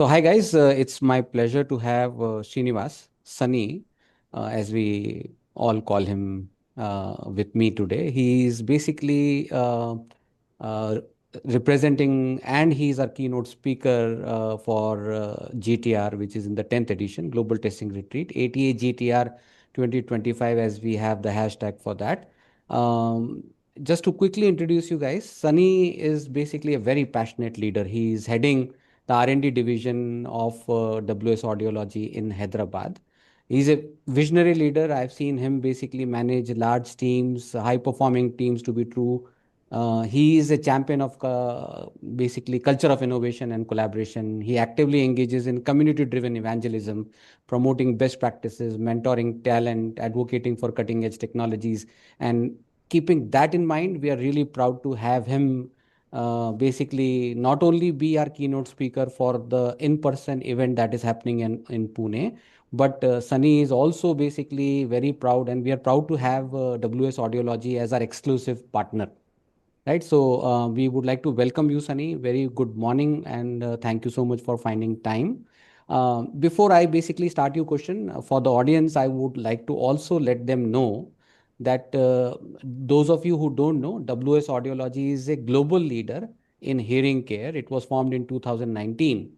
So, hi guys, it's my pleasure to have Srinivas, Sunny, as we all call him, with me today. He is basically uh, representing, and he is our keynote speaker for GTR, which is in the 10th edition, Global Testing Retreat, ATA GTR 2025, as we have the hashtag for that. Um, just to quickly introduce you guys, Sunny is basically a very passionate leader. He is heading the R&D division of WS Audiology in Hyderabad. He's a visionary leader. I've seen him basically manage large teams, high performing teams to be true. He is a champion of basically culture of innovation and collaboration. He actively engages in community driven evangelism, promoting best practices, mentoring talent, advocating for cutting edge technologies. And keeping that in mind, we are really proud to have him basically not only be our keynote speaker for the in-person event that is happening in Pune, but Sunny is also basically very proud, and we are proud to have WS Audiology as our exclusive partner. Right. So we would like to welcome you, Sunny. Very good morning, and thank you so much for finding time. Before I basically start your question, for the audience, I would like to also let them know that those of you who don't know, WS Audiology is a global leader in hearing care. It was formed in 2019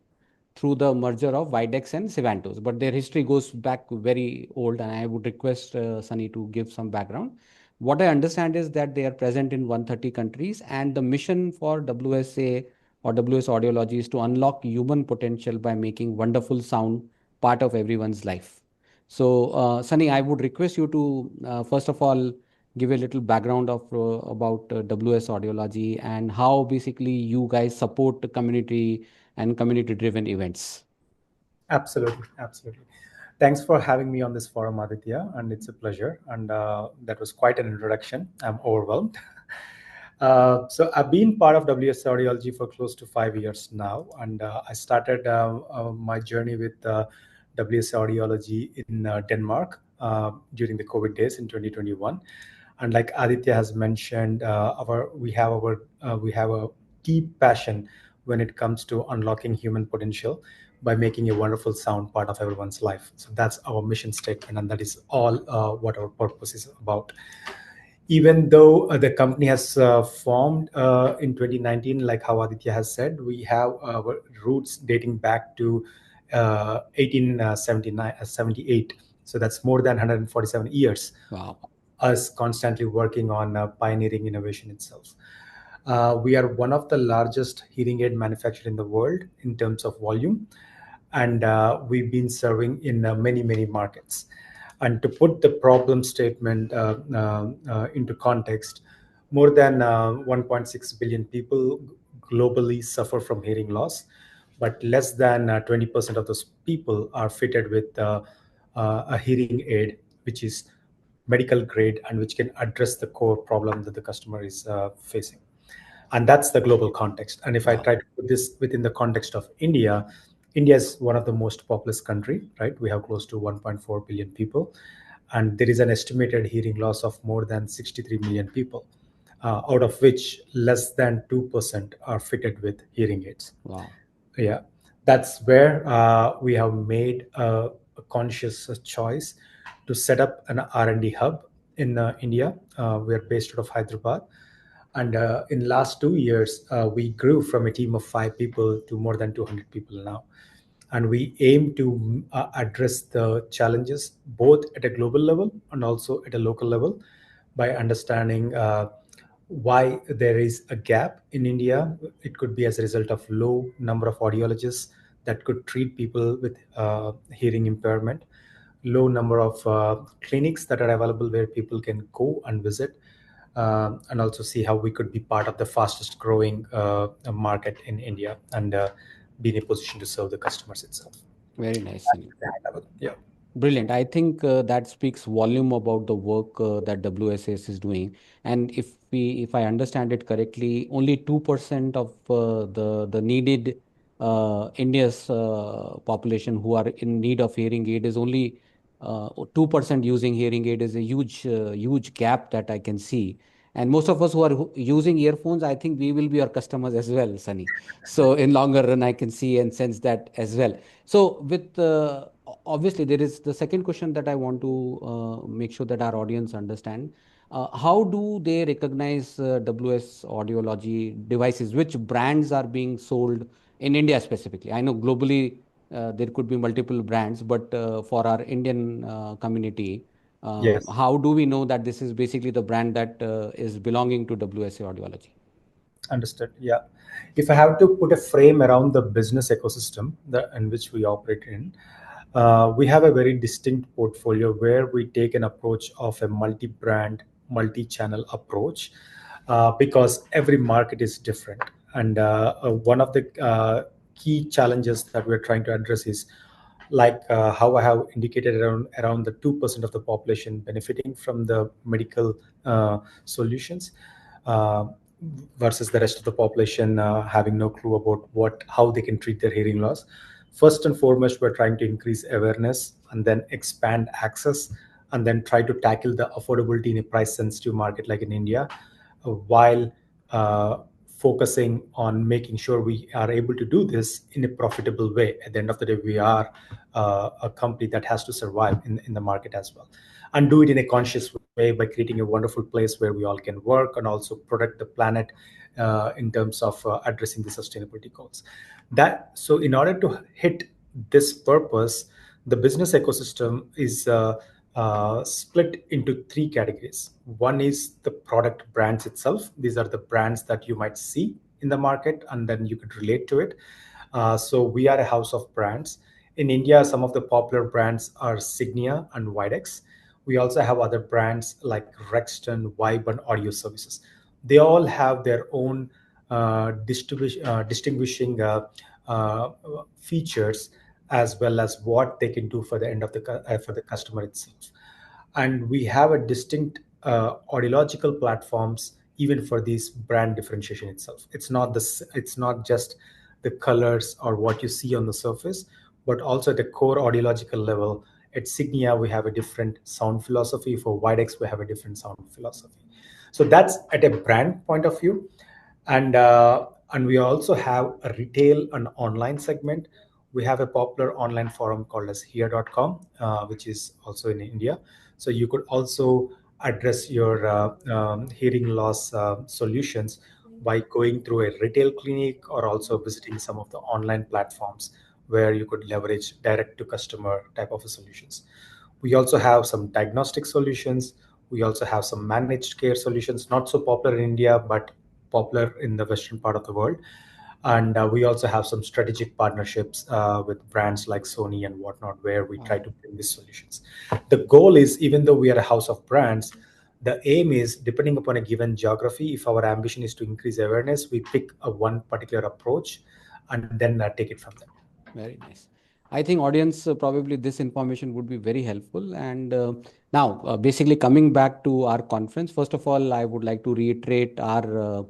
through the merger of Videx and Sivantos. But their history goes back very old, and I would request Sunny to give some background. What I understand is that they are present in 130 countries, and the mission for WSA or WS Audiology is to unlock human potential by making wonderful sound part of everyone's life. So, Sunny, I would request you to first of all give a little background of about WS Audiology and how basically you guys support the community and community-driven events. Absolutely, absolutely. Thanks for having me on this forum, Aditya, and it's a pleasure. And that was quite an introduction. I'm overwhelmed. So I've been part of WS Audiology for close to 5 years now, and I started my journey with WS Audiology in Denmark during the COVID days in 2021. And like Aditya has mentioned, we have a deep passion when it comes to unlocking human potential by making a wonderful sound part of everyone's life. So that's our mission statement, and that is all what our purpose is about. Even though the company has formed in 2019, like how Aditya has said, we have our roots dating back to 1879, 78. So that's more than 147 years. Wow. Us constantly working on pioneering innovation itself. We are one of the largest hearing aid manufacturers in the world in terms of volume, and we've been serving in many markets. And to put the problem statement into context, more than 1.6 billion people globally suffer from hearing loss, but less than 20% of those people are fitted with a hearing aid, which is medical grade and which can address the core problem that the customer is facing. And that's the global context. And if I Wow. try to put this within the context of India, India is one of the most populous country, right? We have close to 1.4 billion people, and there is an estimated hearing loss of more than 63 million people, out of which less than 2% are fitted with hearing aids. Wow. Yeah, that's where we have made a conscious choice to set up an R&D hub in India. We are based out of Hyderabad, and in last 2 years, we grew from a team of 5 people to more than 200 people now. And we aim to address the challenges both at a global level and also at a local level by understanding why there is a gap in India. It could be as a result of low number of audiologists that could treat people with hearing impairment, low number of clinics that are available where people can go and visit, and also see how we could be part of the fastest growing market in India and be in a position to serve the customers itself. Very nice, Sunny. Yeah. Brilliant. I think that speaks volume about the work that WSS is doing. And if I understand it correctly, only 2% of the needed India's population who are in need of hearing aid is only 2% using hearing aid is a huge gap that I can see. And most of us who are using earphones, I think we will be your customers as well, Sunny. So in longer run, I can see and sense that as well. So with obviously there is the second question that I want to make sure that our audience understand. How do they recognize WS audiology devices? Which brands are being sold in India specifically? I know globally there could be multiple brands, but for our Indian community, Yes. how do we know that this is basically the brand that is belonging to WSA Audiology? Understood. Yeah. If I have to put a frame around the business ecosystem in which we operate in, we have a very distinct portfolio where we take an approach of a multi-brand, multi-channel approach, because every market is different. And one of the key challenges that we're trying to address is, like how I have indicated, around the 2% of the population benefiting from the medical solutions, uh, versus the rest of the population having no clue about how they can treat their hearing loss. First and foremost, we're trying to increase awareness and then expand access, and then try to tackle the affordability in a price sensitive market like in India, while uh, focusing on making sure we are able to do this in a profitable way. At the end of the day, we are a company that has to survive in the market as well, and do it in a conscious way by creating a wonderful place where we all can work and also protect the planet in terms of addressing the sustainability goals. In order to hit this purpose, the business ecosystem is split into three categories. One is the product brands itself. These are the brands that you might see in the market and then you could relate to it. So we are a house of brands. In India, some of the popular brands are Signia and Widex. We also have other brands like Rexton, Vibe, and Audio Services. They all have their own distinguishing uh, features, as well as what they can do for the end of for the customer itself. And we have a distinct audiological platforms even for this brand differentiation itself. It's not just the colors or what you see on the surface, but also at the core audiological level. At Signia, we have a different sound philosophy. For Widex, we have a different sound philosophy. So that's at a brand point of view. And we also have a retail and online segment. We have a popular online forum called as here.com, which is also in India. So you could also address your hearing loss solutions by going through a retail clinic or also visiting some of the online platforms where you could leverage direct to customer type of solutions. We also have some diagnostic solutions. We also have some managed care solutions, not so popular in India, but popular in the western part of the world. And we also have some strategic partnerships with brands like Sony and whatnot, where we try Wow. to bring these solutions. The goal is, even though we are a house of brands, the aim is, depending upon a given geography, if our ambition is to increase awareness, we pick a one particular approach and then take it from there. Very nice. I think audience probably this information would be very helpful. And now, basically coming back to our conference, first of all, I would like to reiterate our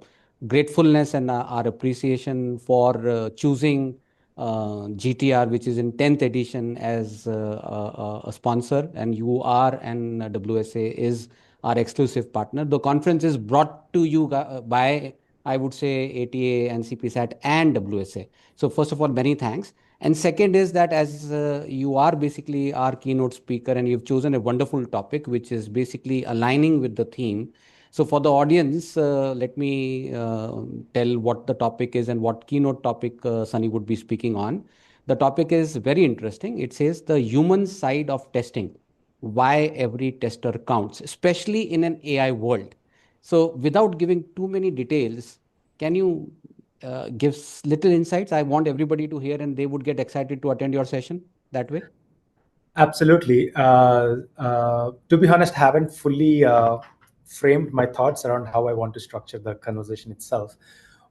gratefulness and our appreciation for choosing GTR, which is in 10th edition, as a sponsor, and you are, and WSA is our exclusive partner. The conference is brought to you by, I would say, ATA and CPSAT and WSA. So first of all, many thanks. And second is that as you are basically our keynote speaker and you've chosen a wonderful topic, which is basically aligning with the theme. So for the audience, let me tell what the topic is and what keynote topic Sunny would be speaking on. The topic is very interesting. It says the human side of testing, why every tester counts, especially in an AI world. So without giving too many details, can you give little insights? I want everybody to hear and they would get excited to attend your session that way. Absolutely. To be honest, haven't fully framed my thoughts around how I want to structure the conversation itself.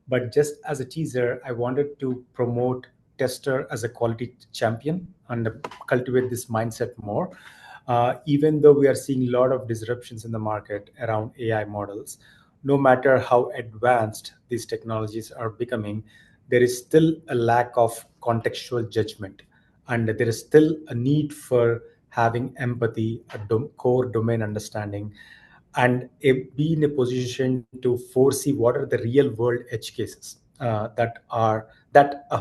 But just as a teaser, I wanted to promote tester as a quality champion and cultivate this mindset more. Even though we are seeing a lot of disruptions in the market around AI models, no matter how advanced these technologies are becoming, there is still a lack of contextual judgment, and there is still a need for having empathy, core domain understanding, be in a position to foresee what are the real world edge cases that a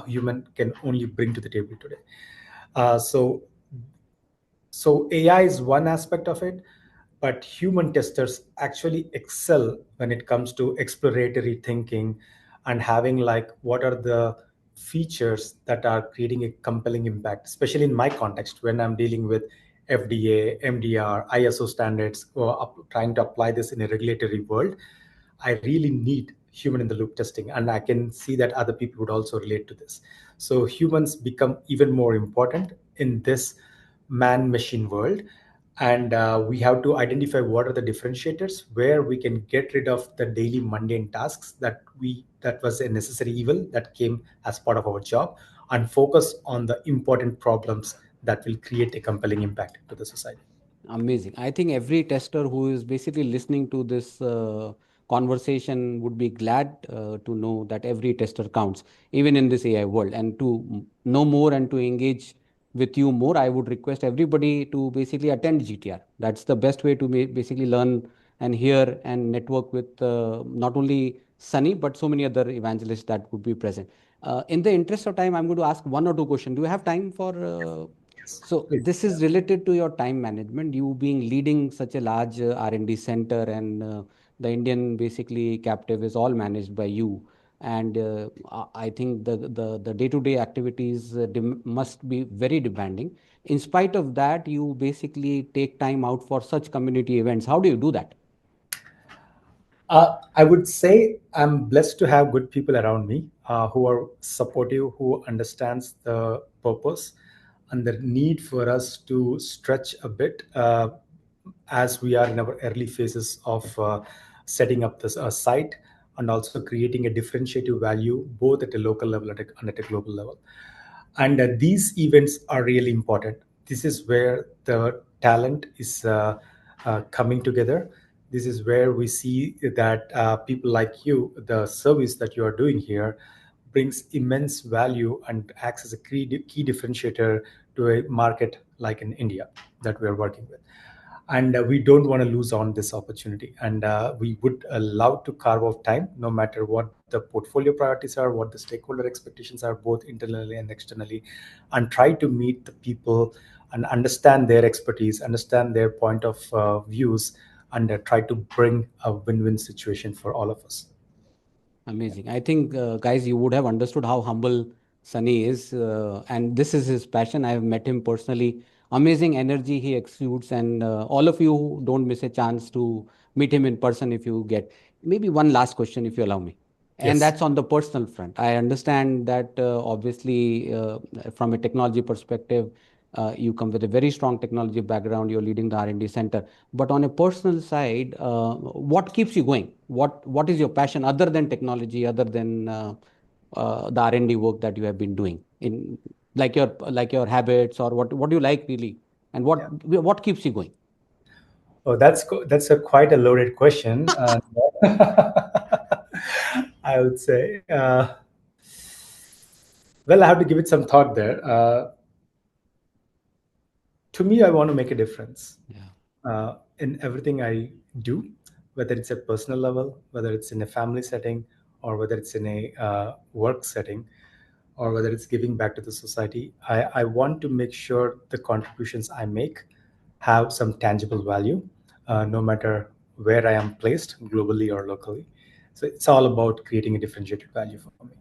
human can only bring to the table today. So AI is one aspect of it, but human testers actually excel when it comes to exploratory thinking and having like what are the features that are creating a compelling impact, especially in my context when I'm dealing with FDA, MDR, ISO standards, or trying to apply this in a regulatory world. I really need human in the loop testing, and I can see that other people would also relate to this. So humans become even more important in this man machine world, and we have to identify what are the differentiators where we can get rid of the daily mundane tasks that was a necessary evil that came as part of our job, and focus on the important problems that will create a compelling impact to the society. Amazing. I think every tester who is basically listening to this conversation would be glad to know that every tester counts, even in this AI world. And to know more and to engage with you more, I would request everybody to basically attend GTR. That's the best way to basically learn and hear and network with not only Sunny, but so many other evangelists that would be present. In the interest of time, I'm going to ask one or two questions. Do you have time for? Yes, So please. this is related to your time management. You being leading such a large R&D center, and the Indian basically captive is all managed by you. And I think the day-to-day activities must be very demanding. In spite of that, you basically take time out for such community events. How do you do that? I would say I'm blessed to have good people around me who are supportive, who understands the purpose and the need for us to stretch a bit as we are in our early phases of setting up this site and also creating a differentiative value both at a local level and at a global level. And these events are really important. This is where the talent is coming together. This is where we see that people like you, the service that you are doing here, brings immense value and acts as a key differentiator to a market like in India that we are working with. And we don't want to lose on this opportunity, and we would love to carve out time no matter what the portfolio priorities are, what the stakeholder expectations are, both internally and externally, and try to meet the people and understand their expertise, understand their point of views, and try to bring a win-win situation for all of us. Amazing. I think, guys, you would have understood how humble Sunny is, and this is his passion. I have met him personally. Amazing energy he exudes, and all of you don't miss a chance to meet him in person if you get. Maybe one last question, if you allow me, and Yes. that's on the personal front. I understand that obviously, from a technology perspective, you come with a very strong technology background. You're leading the R&D center, but on a personal side, what keeps you going? What is your passion other than technology, other than the R&D work that you have been doing in like your habits, or what do you like really, and Yeah. what keeps you going? Oh, that's a quite a loaded question. I would say, well, I have to give it some thought there. To me, I want to make a difference Yeah. in everything I do, whether it's a personal level, whether it's in a family setting, or whether it's in a work setting, or whether it's giving back to the society. I want to make sure the contributions I make have some tangible value, no matter where I am placed, globally or locally. So it's all about creating a differentiated value for me.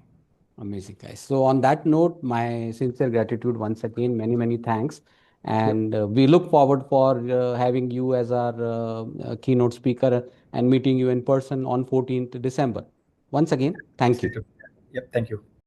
Amazing, guys. So on that note, my sincere gratitude once again. Many, many thanks. Yep. And we look forward for having you as our keynote speaker and meeting you in person on 14th December. Once again, thank Stay you. tuned. Yep. Thank you.